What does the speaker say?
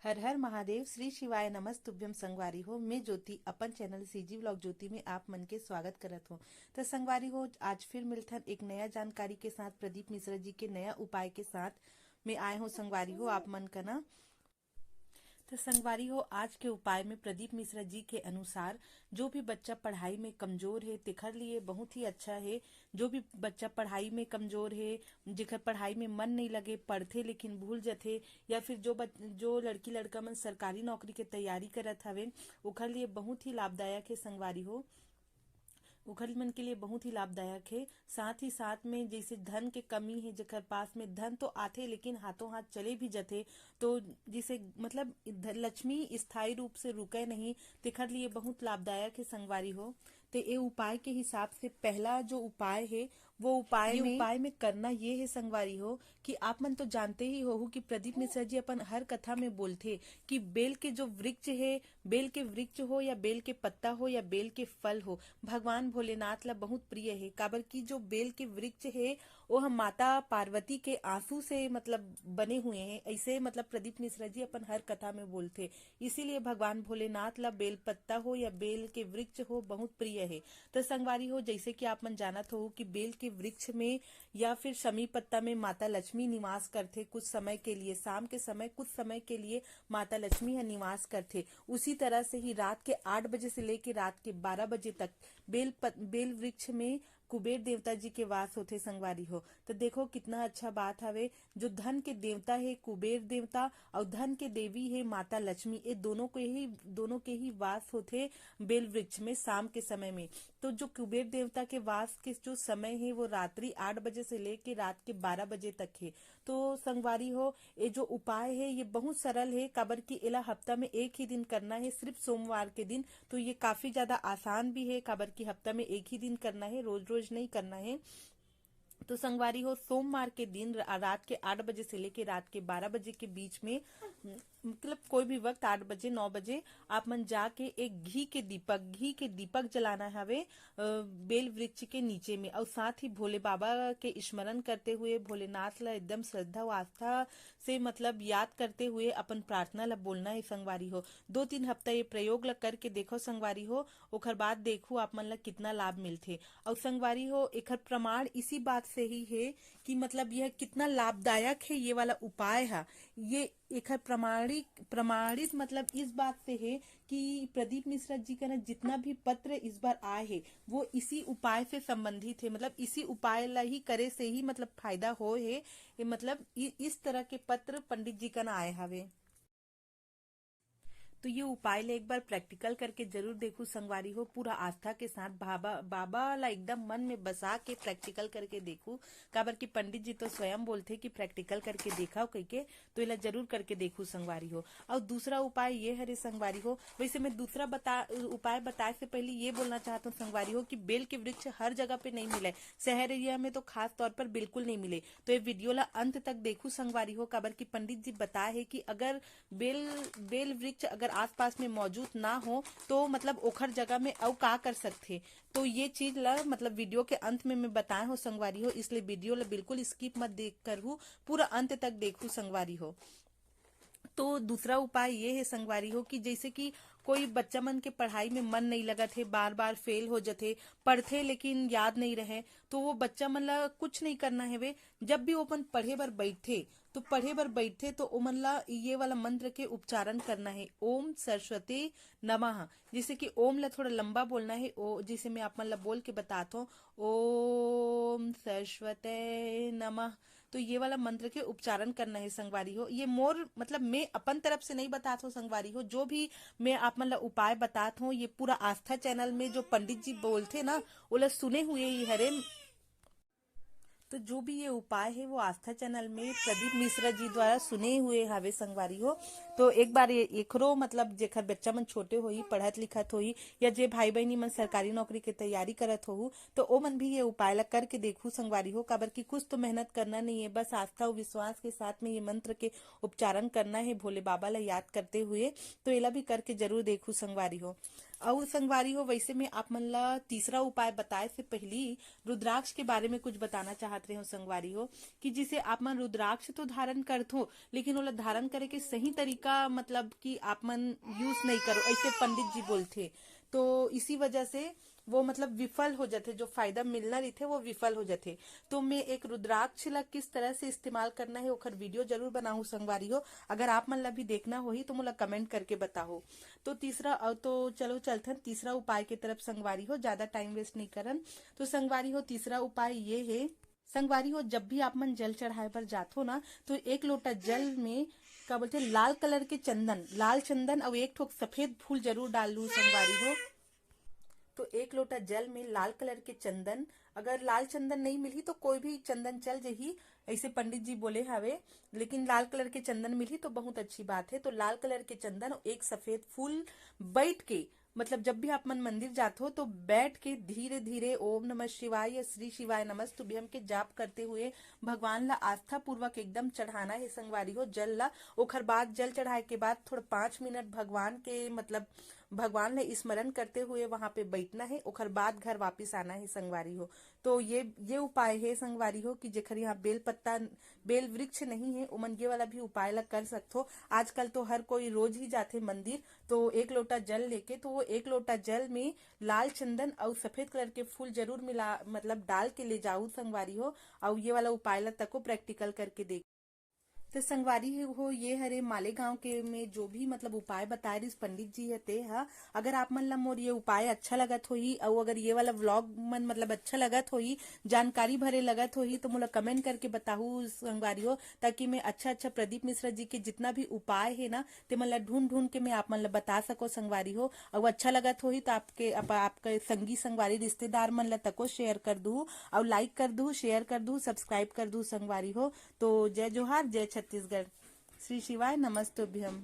हर हर महादेव। श्री शिवाय नमस्तुभ्यम। संगवारी हो, मैं ज्योति अपन चैनल सीजी व्लॉग ज्योति में आप मन के स्वागत करत हो। तो संगवारी हो, आज फिर मिलथन एक नया जानकारी के साथ, प्रदीप मिश्रा जी के नया उपाय के साथ मैं आए हो। संगवारी हो, आप मन का ना तो संगवारी हो, आज के उपाय में प्रदीप मिश्रा जी के अनुसार जो भी बच्चा पढ़ाई में कमजोर है तेखर लिए बहुत ही अच्छा है। जो भी बच्चा पढ़ाई में कमजोर है, जेकर पढ़ाई में मन नहीं लगे, पढ़थे लेकिन भूल जाथे, या फिर जो लड़की लड़का मन सरकारी नौकरी के तैयारी करत हवे ओखर लिए बहुत ही लाभदायक है। संगवारी हो, ओखर मन के लिए बहुत ही लाभदायक है। साथ ही साथ में जैसे धन के कमी है, जेकर पास में धन तो आथे लेकिन हाथों हाथ चले भी जाते, तो जिसे मतलब लक्ष्मी स्थायी रूप से रुके नहीं, तेखर लिए बहुत लाभदायक है। संगवारी हो, तो ये उपाय के हिसाब से पहला जो उपाय है वो उपाय में करना ये है। संगवारी हो कि आप मन तो जानते ही हो कि प्रदीप मिश्रा जी अपन हर कथा में बोलते कि बेल के जो वृक्ष है, बेल के वृक्ष हो या बेल के पत्ता हो या बेल के फल हो, भगवान भोलेनाथ ला बहुत प्रिय है। काबर की जो बेल के वृक्ष है वो हम माता पार्वती के आंसू से मतलब बने हुए हैं, ऐसे मतलब प्रदीप मिश्रा जी अपन हर कथा में बोलते। इसीलिए भगवान भोलेनाथ ला बेल पत्ता हो या बेल के वृक्ष हो बहुत प्रिय है। तो संगवारी हो, जैसे कि आप मन जानत हो कि बेल के वृक्ष में या फिर शमी पत्ता में माता लक्ष्मी निवास करते कुछ समय के लिए, शाम के समय कुछ समय के लिए माता लक्ष्मी है निवास करते। उसी तरह से ही रात के 8 बजे से लेकर रात के 12 बजे तक बेल वृक्ष में कुबेर देवता जी के वास होते। संगवारी हो, तो देखो कितना अच्छा बात हवे। जो धन के देवता है कुबेर देवता और धन के देवी है माता लक्ष्मी, ये दोनों के ही वास होते बेल वृक्ष में शाम के समय में। तो जो कुबेर देवता के वास के जो समय है वो रात्रि 8 बजे से लेकर रात के 12 बजे तक है। तो संगवारी हो, ये जो उपाय है ये बहुत सरल है। काबर की एला हफ्ता में एक ही दिन करना है, सिर्फ सोमवार के दिन। तो ये काफी ज्यादा आसान भी है, काबर की हफ्ता में एक ही दिन करना है, रोज रोज नहीं करना है। तो संगवारी हो, सोमवार के दिन रात के 8 बजे से लेके रात के 12 बजे के बीच में, मतलब कोई भी वक्त 8 बजे 9 बजे आप मन जाके एक घी के दीपक जलाना हवे बेल वृक्ष के नीचे में, और साथ ही भोले बाबा के स्मरण करते हुए, भोलेनाथ ला एकदम श्रद्धा व आस्था से मतलब याद करते हुए अपन प्रार्थना ला बोलना है। संगवारी हो, 2-3 हफ्ता ये प्रयोग ला करके देखो संगवारी हो, ओखर बाद देखो आप मन ला कितना लाभ मिलथे। और संगवारी हो, एकर प्रमाण इसी बात से ही है कि मतलब यह कितना लाभदायक है ये वाला उपाय है। ये एकर प्रमाणित मतलब इस बात से है कि प्रदीप मिश्रा जी का ना जितना भी पत्र इस बार आए हैं वो इसी उपाय से संबंधित है, मतलब इसी उपाय ला ही करे से ही मतलब फायदा हो है। ये मतलब इस तरह के पत्र पंडित जी का ना आए हवे। तो ये उपाय ले एक बार प्रैक्टिकल करके जरूर देखो संगवारी हो, पूरा आस्था के साथ बाबा ला एकदम मन में बसा के प्रैक्टिकल करके देखो। काबर की पंडित जी तो स्वयं बोलते कि प्रैक्टिकल करके देखा कह के, तो इला जरूर करके देखो संगवारी हो। और दूसरा उपाय ये हरे संगवारी हो, वैसे मैं दूसरा उपाय बताए से पहले ये बोलना चाहता हूँ संगवारी हो कि बेल के वृक्ष हर जगह पे नहीं मिले, शहर एरिया में तो खास तौर पर बिल्कुल नहीं मिले। तो ये वीडियो ला अंत तक देखो संगवारी हो, काबर की पंडित जी बताए है कि अगर बेल बेल वृक्ष अगर आसपास में मौजूद ना हो तो मतलब ओखर जगह में और का कर सकते। तो ये चीज ला मतलब वीडियो के अंत में मैं बताया हूँ संगवारी हो, इसलिए वीडियो ला बिल्कुल स्किप मत देख कर हूँ, पूरा अंत तक देखू संगवारी हो। तो दूसरा उपाय ये है संगवारी हो कि जैसे कि कोई बच्चा मन के पढ़ाई में मन नहीं लगा थे, बार बार फेल हो जाते, पढ़ते लेकिन याद नहीं रहे, तो वो बच्चा मन ला कुछ नहीं करना है वे, जब भी वो अपन पढ़े बर बैठे तो ओमन ला ये वाला मंत्र के उच्चारण करना है, ओम सरस्वती नमः। जैसे कि ओम ला थोड़ा लंबा बोलना है, ओ जैसे मैं आप मन ला बोल के बताता हूँ, ओम सरस्वती नमः। तो ये वाला मंत्र के उच्चारण करना है संगवारी हो। ये मोर मतलब मैं अपन तरफ से नहीं बताता हूँ संगवारी हो, जो भी मैं आप मतलब उपाय बताता हूँ ये पूरा आस्था चैनल में जो पंडित जी बोलते ना वो सुने हुए ही हरे। तो जो भी ये उपाय है वो आस्था चैनल में प्रदीप मिश्रा जी द्वारा सुने हुए हवे संगवारी हो। तो एक बार ये एकरो मतलब जेखर बच्चा मन छोटे होई, पढ़त लिखत होई, या जे भाई बहनी मन सरकारी नौकरी के तैयारी करत हो, तो ओ मन भी ये उपाय ला करके देखू संगवारी हो। काबर की कुछ तो मेहनत करना नहीं है, बस आस्था और विश्वास के साथ में ये मंत्र के उच्चारण करना है भोले बाबा ला याद करते हुए। तो एला भी करके जरूर देखू संगवारी हो। और संगवारी हो वैसे में आप मन ला तीसरा उपाय बताए से पहले रुद्राक्ष के बारे में कुछ बताना चाहत रहे हो संगवारी हो, कि जिसे आप मन रुद्राक्ष तो धारण करत हो लेकिन ओला धारण करे के सही तरीका मतलब कि आप मन यूज नहीं करो, ऐसे पंडित जी बोलते। तो इसी वजह से वो मतलब विफल हो जाते, जो फायदा मिलना रही थे वो विफल हो जाते। तो मैं एक रुद्राक्ष ला किस तरह से इस्तेमाल करना है ओखर वीडियो जरूर बनाऊ संगवारी हो। अगर आप मन ला भी देखना होही तो मोला कमेंट करके बताओ। तो तीसरा तो चलो चलथन तीसरा उपाय की तरफ संगवारी हो, ज्यादा टाइम वेस्ट नहीं करन। तो संगवारी हो तीसरा उपाय ये है संगवारी हो, जब भी आप मन जल चढ़ाए पर जातो ना तो एक लोटा जल में क्या बोलते लाल कलर के चंदन, लाल चंदन और एक ठोक सफेद फूल जरूर डाल लू संगवारी हो। तो एक लोटा जल में लाल कलर के चंदन, अगर लाल चंदन नहीं मिली तो कोई भी चंदन चल जही, ऐसे पंडित जी बोले हवे, लेकिन लाल कलर के चंदन मिली तो बहुत अच्छी बात है। तो लाल कलर के चंदन और एक सफेद फूल बैठ के मतलब जब भी आप मन मंदिर जाते हो तो बैठ के धीरे धीरे ओम नमः शिवाय या श्री शिवाय नमस्तुभ्यम के जाप करते हुए भगवान ला आस्था पूर्वक एकदम चढ़ाना है संगवारी हो जल ला। ओखर बाद जल चढ़ाए के बाद थोड़ा 5 मिनट भगवान के मतलब भगवान ने स्मरण करते हुए वहां पे बैठना है, ओखर बाद घर वापिस आना है संगवारी हो। तो ये उपाय है संगवारी हो कि जेखर यहाँ बेल पत्ता बेल वृक्ष नहीं है उमन ये वाला भी उपाय ला कर सकते। आजकल तो हर कोई रोज ही जाते मंदिर, तो एक लोटा जल लेके तो वो एक लोटा जल में लाल चंदन और सफेद कलर के फूल जरूर मिला मतलब डाल के ले जाऊ संगवारी हो, और ये वाला उपाय ला तको प्रैक्टिकल करके देख। तो संगवारी हो ये हरे मालेगांव के में जो भी मतलब उपाय बताए रिस पंडित जी हते हा, अगर आप मन ला मोर ये उपाय अच्छा लगत होही और अगर ये वाला व्लॉग मन मतलब अच्छा लगत होही, जानकारी भरे लगत होही तो मोला कमेंट करके बताहू संगवारी हो, ताकि मैं अच्छा अच्छा प्रदीप मिश्रा जी के जितना भी उपाय है ना ते मन ला ढूंढ ढूंढ के मैं आप मन ला बता सको संगवारी हो। और अच्छा लगत होही तो आपके संगी संगवारी रिश्तेदार मन ला तको शेयर कर दू और लाइक कर दू, शेयर कर दू, सब्सक्राइब कर दू संगवारी हो। तो जय जोहार, जय छत्तीसगढ़, श्री शिवाय नमस्तुभ्यम।